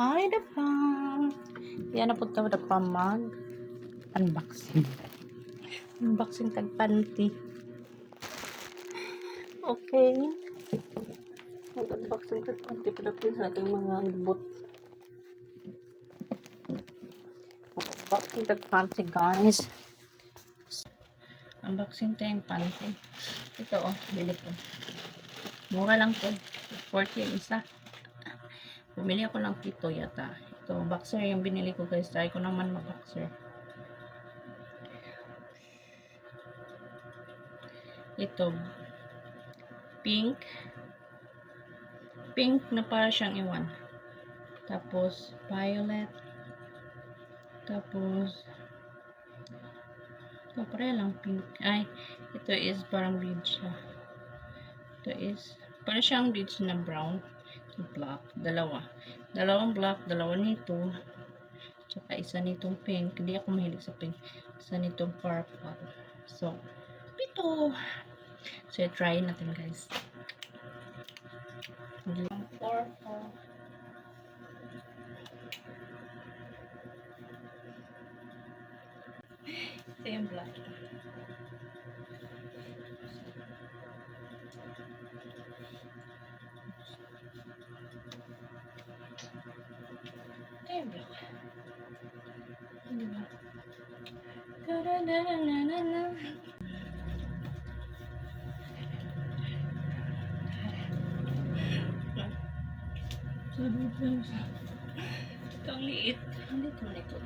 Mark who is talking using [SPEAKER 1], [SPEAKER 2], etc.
[SPEAKER 1] Hi, Dapam! Yan na po tayo, Dapam, mag-unboxing. Unboxing tag-panty. Okay. Mag-unboxing tag-panty. Padating sa ating mga libot. Unboxing tag-panty, guys. Unboxing tayong panty. Ito, oh, bili ko. Mura lang po. 40 isa. Bumili ako ng pito yata. Ito, boxer yung binili ko, guys. Try ko naman mag-boxer. Ito, pink na para siyang iwan. Tapos violet. Tapos ito pare lang pink. Ay, ito is parang beige siya. Ito is para siyang beige na brown. Ito black, dalawang black, dalawa nito, tsaka isa nitong pink. Hindi ako mahilig sa pink. Isa nitong purple. So ito, so try natin, guys. Purple. Ito yung black. Ito yung black. Diba? Ta-da-da-da-da-da. Ito ang liit. Ang liit mo nito.